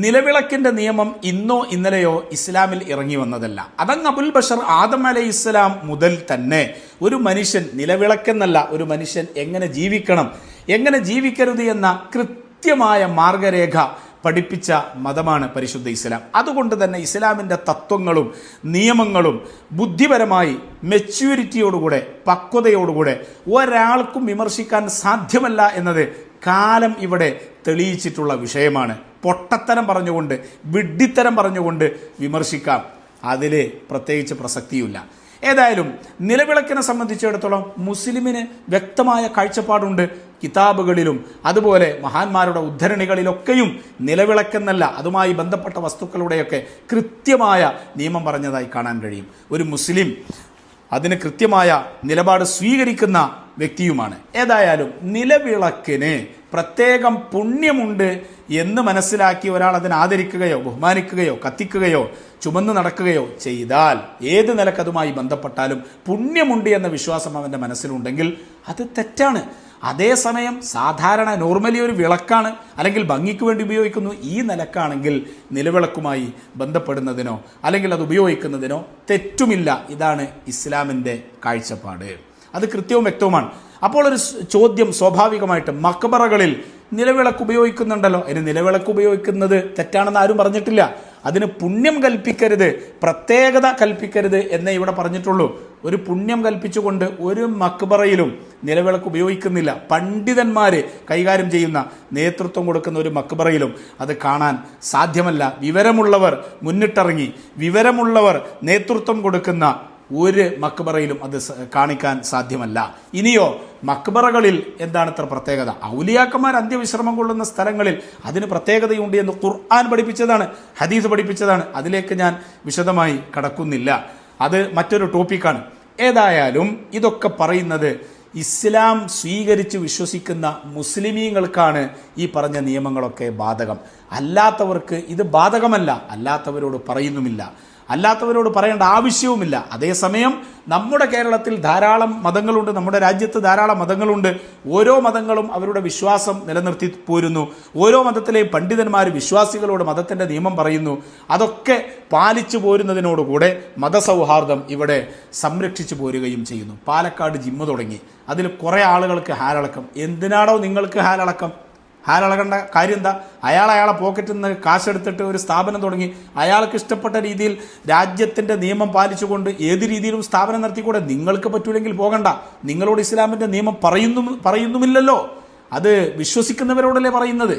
നിലവിളക്കിന്റെ നിയമം ഇന്നോ ഇന്നലെയോ ഇസ്ലാമിൽ ഇറങ്ങി വന്നതല്ല. അതങ്ങ് അബുൽ ബഷർ ആദം അലൈഹി ഇസ്ലാം മുതൽ തന്നെ ഒരു മനുഷ്യൻ, നിലവിളക്കെന്നല്ല, ഒരു മനുഷ്യൻ എങ്ങനെ ജീവിക്കണം, എങ്ങനെ ജീവിക്കരുത് എന്ന കൃത്യമായ മാർഗരേഖ പഠിപ്പിച്ച മതമാണ് പരിശുദ്ധ ഇസ്ലാം. അതുകൊണ്ട് തന്നെ ഇസ്ലാമിൻ്റെ തത്വങ്ങളും നിയമങ്ങളും ബുദ്ധിപരമായി മെച്യൂരിറ്റിയോടുകൂടെ, പക്വതയോടുകൂടെ ഒരാൾക്കും വിമർശിക്കാൻ സാധ്യമല്ല എന്നത് കാലം ഇവിടെ തെളിയിച്ചിട്ടുള്ള വിഷയമാണ്. പൊട്ടത്തരം പറഞ്ഞുകൊണ്ട്, വിഡ്ഢിത്തരം പറഞ്ഞുകൊണ്ട് വിമർശിക്കാം, അതിൽ പ്രത്യേകിച്ച് പ്രസക്തിയില്ല. ഏതായാലും നിലവിളക്കിനെ സംബന്ധിച്ചിടത്തോളം മുസ്ലിമിന് വ്യക്തമായ കാഴ്ചപ്പാടുണ്ട്. കിതാബുകളിലും അതുപോലെ മഹാന്മാരുടെ ഉദ്ധരണികളിലൊക്കെയും നിലവിളക്കെന്നല്ല, അതുമായി ബന്ധപ്പെട്ട വസ്തുക്കളുടെയൊക്കെ കൃത്യമായ നിയമം പറഞ്ഞതായി കാണാൻ കഴിയും. ഒരു മുസ്ലിം അതിന് കൃത്യമായ നിലപാട് സ്വീകരിക്കുന്ന വ്യക്തിയുമാണ്. ഏതായാലും നിലവിളക്കിന് പ്രത്യേകം പുണ്യമുണ്ട് എന്ന് മനസ്സിലാക്കി ഒരാൾ അതിനെ ആദരിക്കുകയോ ബഹുമാനിക്കുകയോ കത്തിക്കുകയോ ചുമന്നു നടക്കുകയോ ചെയ്താൽ, ഏത് നിലക്ക് അതുമായി ബന്ധപ്പെട്ടാലും പുണ്യമുണ്ട് എന്ന വിശ്വാസം അവൻ്റെ മനസ്സിലുണ്ടെങ്കിൽ അത് തെറ്റാണ്. അതേസമയം സാധാരണ നോർമലി ഒരു വിളക്കാണ്, അല്ലെങ്കിൽ ഭംഗിക്ക് വേണ്ടി ഉപയോഗിക്കുന്നു, ഈ നിലക്കാണെങ്കിൽ നിലവിളക്കുമായി ബന്ധപ്പെടുന്നതിനോ അല്ലെങ്കിൽ അത് ഉപയോഗിക്കുന്നതിനോ തെറ്റുമില്ല. ഇതാണ് ഇസ്ലാമിൻ്റെ കാഴ്ചപ്പാട്. അത് കൃത്യവും വ്യക്തവുമാണ്. അപ്പോൾ ഒരു ചോദ്യം സ്വാഭാവികമായിട്ട്, മക്ബറകളിൽ നിലവിളക്ക് ഉപയോഗിക്കുന്നുണ്ടല്ലോ, അതിന് നിലവിളക്ക് ഉപയോഗിക്കുന്നത് തെറ്റാണെന്ന് ആരും പറഞ്ഞിട്ടില്ല. അതിന് പുണ്യം കൽപ്പിക്കരുത്, പ്രത്യേകത കൽപ്പിക്കരുത് എന്നേ ഇവിടെ പറഞ്ഞിട്ടുള്ളൂ. ഒരു പുണ്യം കൽപ്പിച്ചുകൊണ്ട് ഒരു മക്ബറയിലും നിലവിളക്ക് ഉപയോഗിക്കുന്നില്ല. പണ്ഡിതന്മാര് കൈകാര്യം ചെയ്യുന്ന, നേതൃത്വം കൊടുക്കുന്ന ഒരു മക്ബറയിലും അത് കാണാൻ സാധ്യമല്ല. വിവരമുള്ളവർ മുന്നിട്ടിറങ്ങി, വിവരമുള്ളവർ നേതൃത്വം കൊടുക്കുന്ന ഒരു മക്ബറയിലും അത് കാണിക്കാൻ സാധ്യമല്ല. ഇനിയോ മക്ബറകളിൽ എന്താണ് ഇത്ര പ്രത്യേകത? ഔലിയാക്കന്മാർ അന്ത്യവിശ്രമം കൊള്ളുന്ന സ്ഥലങ്ങളിൽ അതിന് പ്രത്യേകതയുണ്ട് എന്ന് ഖുർആൻ പഠിപ്പിച്ചതാണ്, ഹദീസ് പഠിപ്പിച്ചതാണ്. അതിലേക്ക് ഞാൻ വിശദമായി കടക്കുന്നില്ല, അത് മറ്റൊരു ടോപ്പിക്കാണ്. ഏതായാലും ഇതൊക്കെ പറയുന്നത് ഇസ്ലാം സ്വീകരിച്ച് വിശ്വസിക്കുന്ന മുസ്ലിമീങ്ങൾക്കാണ് ഈ പറഞ്ഞ നിയമങ്ങളൊക്കെ ബാധകം. അല്ലാത്തവർക്ക് ഇത് ബാധകമല്ല, അല്ലാത്തവരോട് പറയുന്നുമില്ല, അല്ലാത്തവരോട് പറയേണ്ട ആവശ്യവുമില്ല. അതേസമയം നമ്മുടെ കേരളത്തിൽ ധാരാളം മതങ്ങളുണ്ട്, നമ്മുടെ രാജ്യത്ത് ധാരാളം മതങ്ങളുണ്ട്. ഓരോ മതങ്ങളും അവരുടെ വിശ്വാസം നിലനിർത്തി പോരുന്നു. ഓരോ മതത്തിലെയും പണ്ഡിതന്മാർ വിശ്വാസികളോട് മതത്തിൻ്റെ നിയമം പറയുന്നു. അതൊക്കെ പാലിച്ചു പോരുന്നതിനോടുകൂടെ മതസൗഹാർദ്ദം ഇവിടെ സംരക്ഷിച്ചു പോരുകയും ചെയ്യുന്നു. പാലക്കാട് ജിമ്മ് തുടങ്ങി, അതിൽ കുറേ ആളുകൾക്ക് ഹാലളക്കം. എന്തിനാണോ നിങ്ങൾക്ക് ഹാലളക്കം? ഹാലളകേണ്ട കാര്യം എന്താ? അയാളെ പോക്കറ്റിൽ നിന്ന് കാശെടുത്തിട്ട് ഒരു സ്ഥാപനം തുടങ്ങി, അയാൾക്ക് ഇഷ്ടപ്പെട്ട രീതിയിൽ രാജ്യത്തിൻ്റെ നിയമം പാലിച്ചുകൊണ്ട് ഏത് രീതിയിലും സ്ഥാപനം നടത്തിക്കൂടെ? നിങ്ങൾക്ക് പറ്റൂലെങ്കിൽ പോകണ്ട. നിങ്ങളോട് ഇസ്ലാമിൻ്റെ നിയമം പറയുന്നുമില്ലല്ലോ, അത് വിശ്വസിക്കുന്നവരോടല്ലേ പറയുന്നത്.